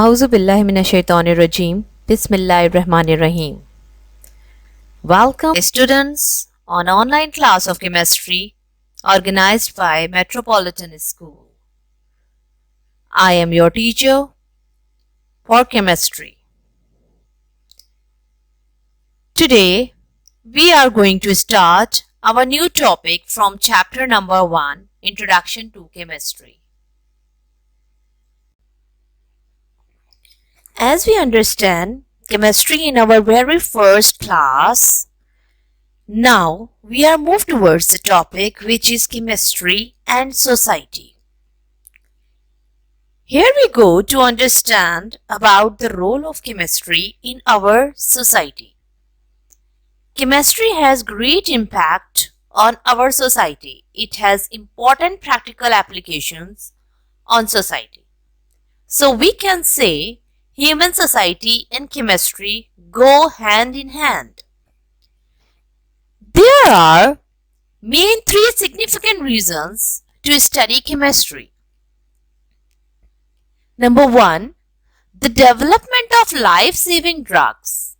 Auzu billahi minash shaitanir rajim. Bismillahir Rahmanir Rahim. Welcome students on online class of chemistry organized by Metropolitan School. I am your teacher for chemistry. Today we are going to start our new topic from chapter number 1, Introduction to Chemistry. As we understand chemistry in our very first class, now we are moved towards the topic which is chemistry and society. Here we go to understand about the role of chemistry in our society. Chemistry has great impact on our society. It has important practical applications on society. So we can say human society and chemistry go hand in hand. There are main three significant reasons to study chemistry. Number 1, the development of life-saving drugs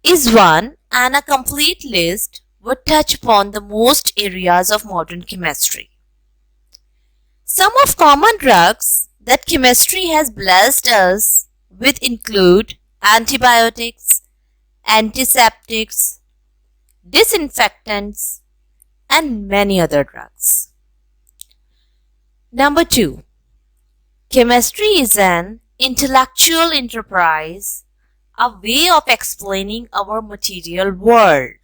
is one, and a complete list would touch upon the most areas of modern chemistry. Some of common drugs that chemistry has blessed us with include antibiotics, antiseptics, disinfectants, and many other drugs. Number 2, chemistry is an intellectual enterprise, a way of explaining our material world.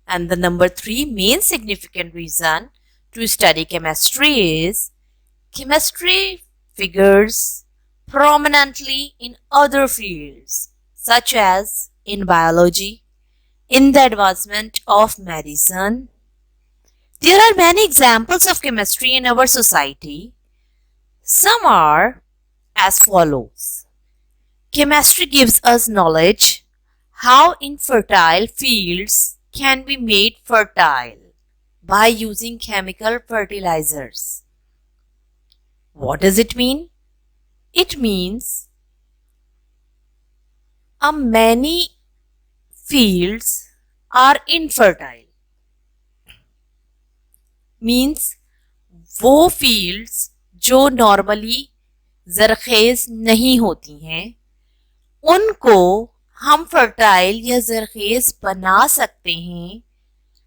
And the number 3 main significant reason to study chemistry is chemistry figures prominently in other fields such as in biology, in the advancement of medicine. There are many examples of chemistry in our society. Some are as follows. Chemistry gives us knowledge how infertile fields can be made fertile by using chemical fertilizers. What does it mean? It means many fields are infertile. Means वो fields जो normally ज़रख़ेज़ नहीं होती हैं उनको हम fertile या ज़रख़ेज़ बना सकते हैं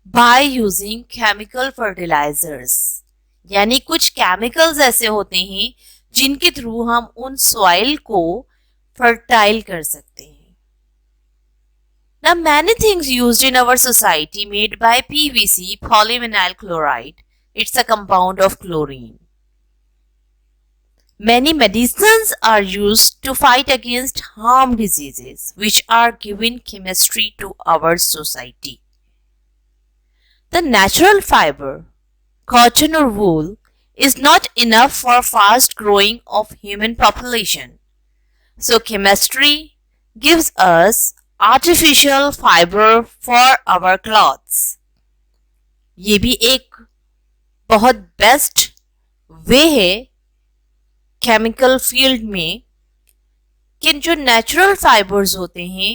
by using chemical fertilizers. यानी कुछ chemicals ऐसे होते हैं जिनके थ्रू हम उन सॉइल को फर्टाइल कर सकते हैं. Now many things used in our society made by PVC, polyvinyl chloride. It's a compound of chlorine. Many medicines are used to fight against harm diseases which are given chemistry to our society. The natural fiber, cotton or wool, is not enough for fast growing of human population. So chemistry gives us artificial fiber for our clothes. ये भी एक बहुत best way है chemical field में कि जो natural fibres होते हैं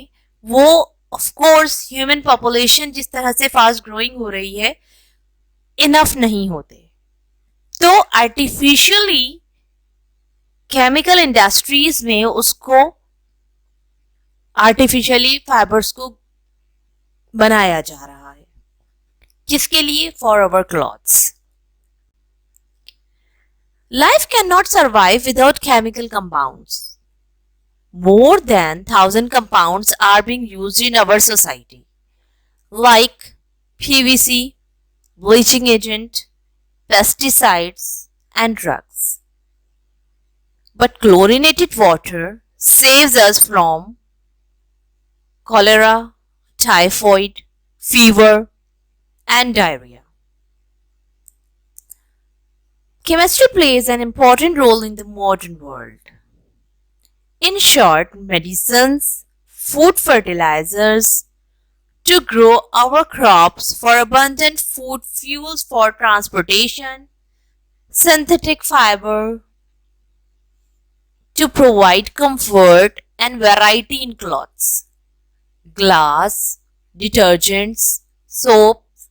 वो ऑफ कोर्स ह्यूमन पॉपुलेशन जिस तरह से फास्ट ग्रोइंग हो रही है इनफ नहीं होते, तो आर्टिफिशियली केमिकल इंडस्ट्रीज में उसको आर्टिफिशियली फाइबर्स को बनाया जा रहा है. किसके लिए? For our clothes. Life cannot survive without chemical compounds. More than 1,000 compounds are being used in our society, like PVC, bleaching agent, pesticides, and drugs. But chlorinated water saves us from cholera, typhoid, fever, and diarrhea. Chemistry plays an important role in the modern world. In short, medicines, food fertilizers to grow our crops, for abundant food, fuels for transportation, synthetic fiber, to provide comfort and variety in clothes. Glass, detergents, soaps,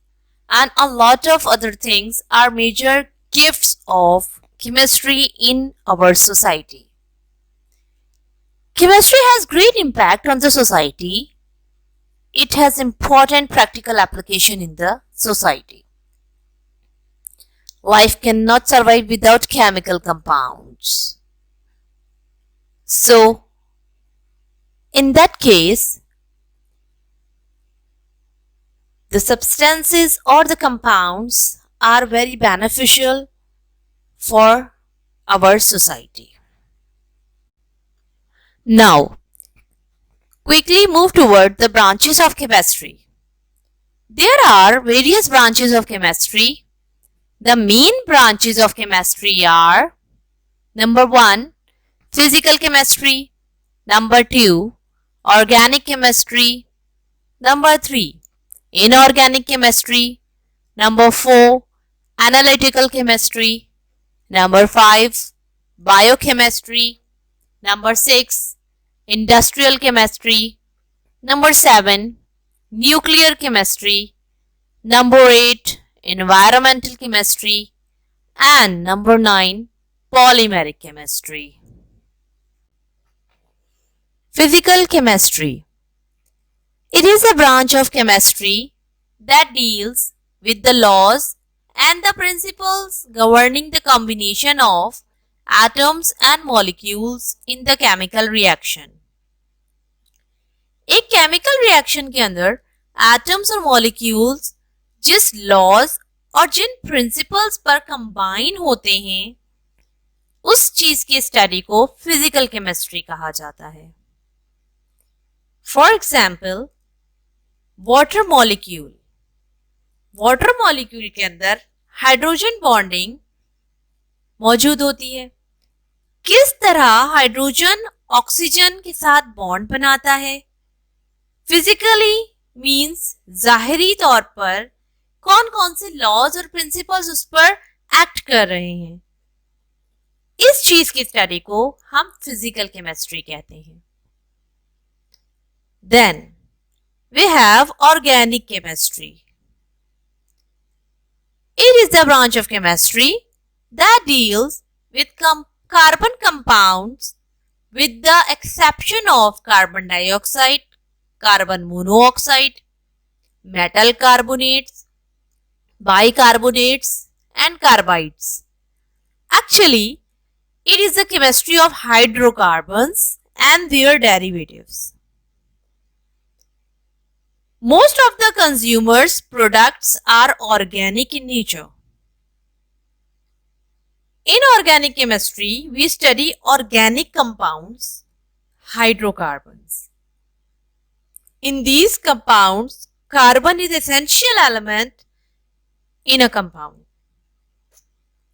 and a lot of other things are major gifts of chemistry in our society. Chemistry has great impact on the society. It has important practical application in the society. Life cannot survive without chemical compounds. So, in that case, the substances or the compounds are very beneficial for our society. Now, quickly move toward the branches of chemistry. There are various branches of chemistry. The main branches of chemistry are: number 1, physical chemistry; number 2, organic chemistry; number 3, inorganic chemistry; number 4, analytical chemistry; number 5, biochemistry; number 6, industrial chemistry; number 7, nuclear chemistry; number 8, environmental chemistry; and number 9, polymeric chemistry. Physical chemistry. It is a branch of chemistry that deals with the laws and the principles governing the combination of atoms and molecules in the chemical reaction. एक chemical reaction के अंदर atoms और molecules जिस laws और जिन principles पर combine होते हैं, उस चीज की स्टडी को फिजिकल केमिस्ट्री कहा जाता है. For example, water molecule. Water molecule के अंदर हाइड्रोजन बॉन्डिंग मौजूद होती है. किस तरह हाइड्रोजन ऑक्सीजन के साथ बॉन्ड बनाता है, फिजिकली मींस जाहिरी तौर पर कौन कौन से लॉज और प्रिंसिपल्स उस पर एक्ट कर रहे हैं, इस चीज की स्टडी को हम फिजिकल केमिस्ट्री कहते हैं. Then we have organic chemistry. It is the branch of chemistry that deals with carbon compounds with the exception of carbon dioxide, carbon monoxide, metal carbonates, bicarbonates, and carbides. Actually, it is the chemistry of hydrocarbons and their derivatives. Most of the consumers' products are organic in nature. In organic chemistry, we study organic compounds, hydrocarbons. In these compounds, carbon is essential element in a compound.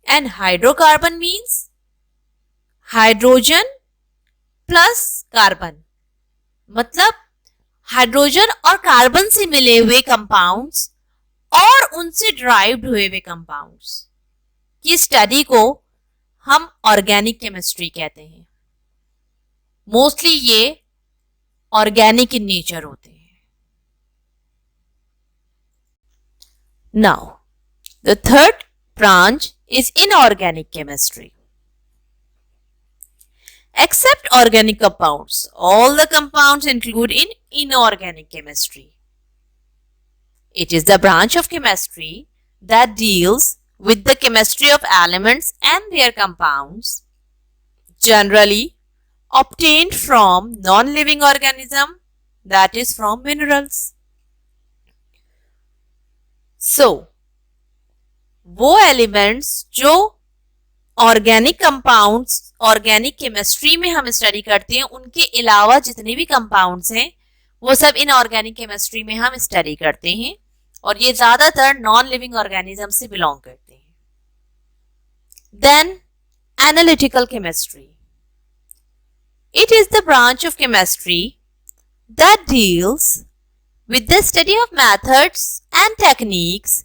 And hydrocarbon means hydrogen plus carbon, मतलब hydrogen और carbon से मिले हुए compounds और उनसे derived हुए हुए compounds की स्टडी को हम ऑर्गेनिक केमिस्ट्री कहते हैं. मोस्टली ये ऑर्गेनिक इन नेचर होते हैं. Now the third branch is inorganic chemistry. Except organic compounds, all the compounds include in inorganic chemistry. It is the branch of chemistry that deals with the chemistry of elements and their compounds, generally obtained from non-living organism, that is from minerals. So, वो elements जो organic compounds organic chemistry में हम study करते हैं, उनके अलावा जितने भी कंपाउंड्स हैं वो सब इन ऑर्गेनिक केमिस्ट्री में हम स्टडी करते हैं और ये ज्यादातर नॉन लिविंग ऑर्गेनिज्म से बिलोंग करते हैं. Then analytical chemistry. It is the branch of chemistry that deals with the study of methods and techniques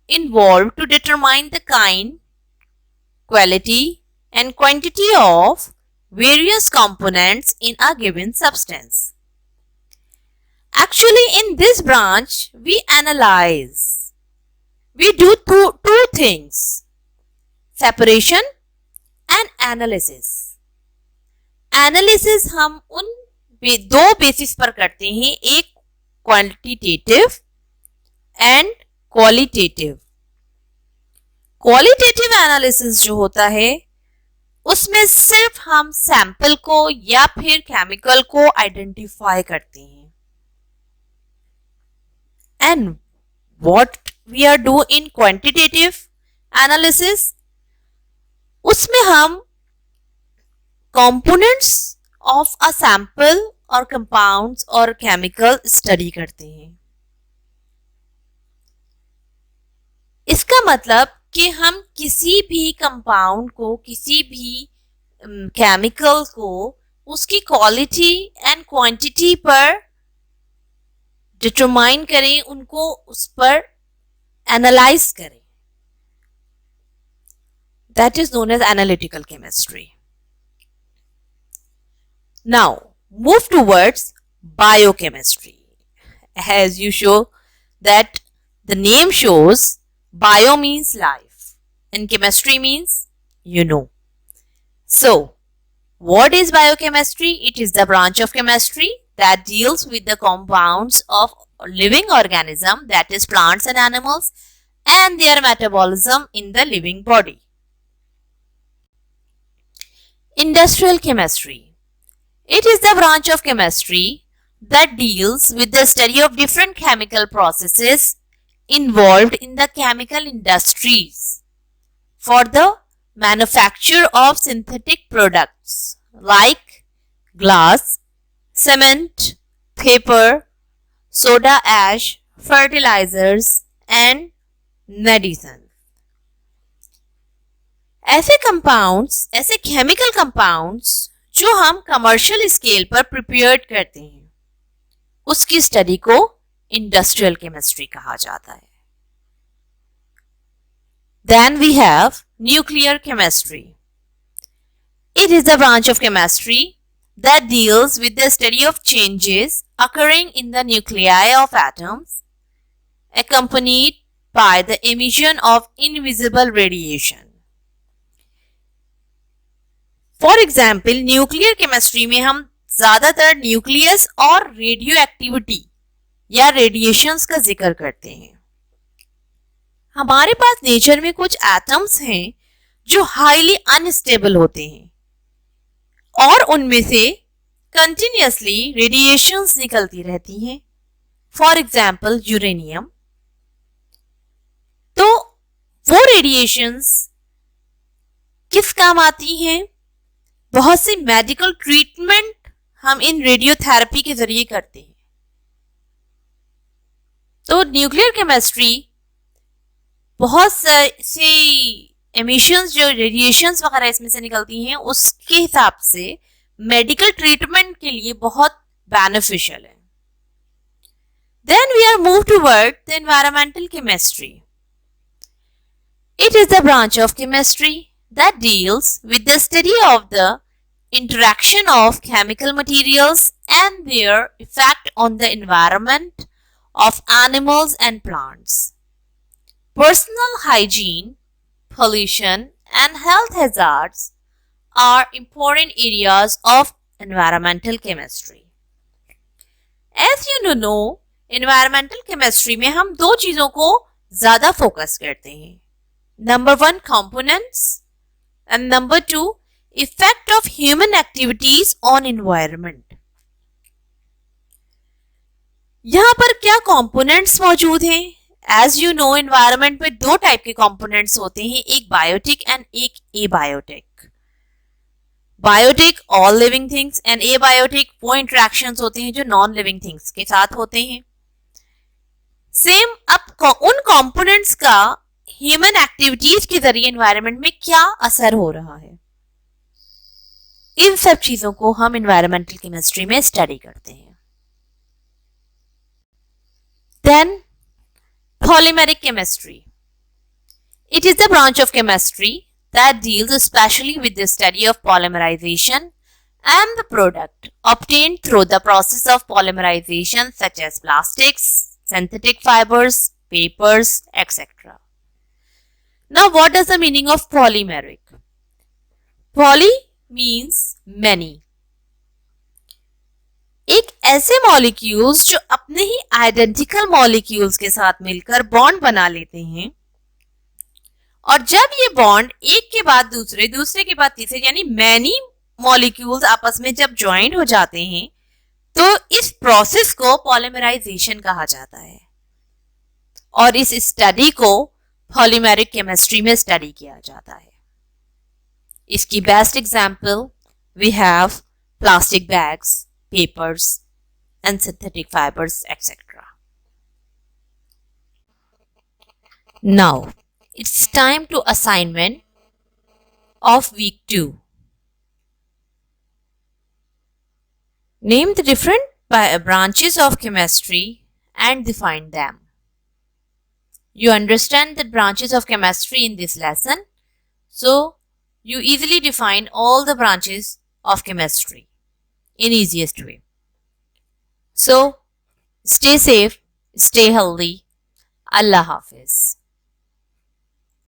involve to determine the kind, quality and quantity of various components in a given substance. Actually, in this branch, we analyze. We do two things: separation and analysis. Analysis हम उन दो basis पर करते हैं, एक quantitative and qualitative. Qualitative analysis जो होता है उसमें सिर्फ हम सैंपल को या फिर केमिकल को आइडेंटिफाई करते हैं. And what we are do in quantitative analysis, उसमें हम कंपोनेंट्स ऑफ अ सैंपल और कंपाउंड्स और केमिकल स्टडी करते हैं. इसका मतलब कि हम किसी भी कंपाउंड को, किसी भी केमिकल को उसकी क्वालिटी एंड क्वांटिटी पर डिटरमाइन करें, उनको उस पर एनालाइज करें. That is known as analytical chemistry. Now, move towards biochemistry. As you show that the name shows, bio means life and chemistry means you know. So, what is biochemistry? It is the branch of chemistry that deals with the compounds of living organism, that is plants and animals, and their metabolism in the living body. Industrial chemistry. It is the branch of chemistry that deals with the study of different chemical processes involved in the chemical industries for the manufacture of synthetic products like glass, cement, paper, soda ash, fertilizers and medicine. ऐसे compounds, ऐसे chemical compounds जो हम commercial scale पर prepared करते हैं, उसकी study को industrial chemistry कहा जाता है. Then we have nuclear chemistry. It is the branch of chemistry that deals with the study of changes occurring in the nuclei of atoms, accompanied by the emission of invisible radiation. For example, nuclear chemistry में हम ज्यादातर nucleus और radio activity या radiations का जिक्र करते हैं. हमारे पास नेचर में कुछ एटम्स हैं जो हाईली अनस्टेबल होते हैं और उनमें से कंटिन्यूअसली रेडिएशंस निकलती रहती हैं. For example uranium. तो वो रेडिएशंस किस काम आती हैं? बहुत सी मेडिकल ट्रीटमेंट हम इन रेडियोथेरेपी के जरिए करते हैं. तो न्यूक्लियर केमिस्ट्री बहुत सी एमिशंस, जो रेडिएशंस वगैरह इसमें से निकलती हैं, उसके हिसाब से मेडिकल ट्रीटमेंट के लिए बहुत बेनिफिशियल है. Then we are move toward the environmental chemistry. It is the branch of chemistry that deals with the study of the interaction of chemical materials and their effect on the environment of animals and plants. Personal hygiene, pollution, and health hazards are important areas of environmental chemistry. As you know, environmental chemistry में हम दो चीजों को ज्यादा focus करते हैं. Number one, components. And number two, effect of human activities on environment. यहाँ पर क्या components मौजूद हैं? As you know, environment में दो टाइप के components होते हैं, एक biotic and एक abiotic. Biotic all living things and abiotic वो interactions होते हैं जो non living things के साथ होते हैं. Same, अब उन components का ह्यूमन एक्टिविटीज के जरिए एनवायरनमेंट में क्या असर हो रहा है, इन सब चीजों को हम एनवायरमेंटल केमिस्ट्री में स्टडी करते हैं. Then polymeric chemistry. It is the branch of chemistry that deals especially with the study of polymerization and the product obtained through the process of polymerization such as plastics, synthetic fibers, papers, etc. Now, what does the meaning of polymeric? Poly means many. एक ऐसे molecules जो अपने ही identical molecules के साथ मिलकर bond बना लेते हैं और जब ये बॉन्ड एक के बाद दूसरे, दूसरे के बाद तीसरे यानी मैनी मॉलिक्यूल्स आपस में जब ज्वाइंट हो जाते हैं तो इस प्रोसेस को पॉलीमराइजेशन कहा जाता है और इस स्टडी को पॉलीमेरिक केमिस्ट्री में स्टडी किया जाता है. इसकी best example we have plastic bags, papers and synthetic fibers, etc. Now, it's time to assignment of week 2. Name the different branches of chemistry and define them. You understand the branches of chemistry in this lesson, so you easily define all the branches of chemistry in easiest way. So, stay safe, stay healthy. Allah Hafiz.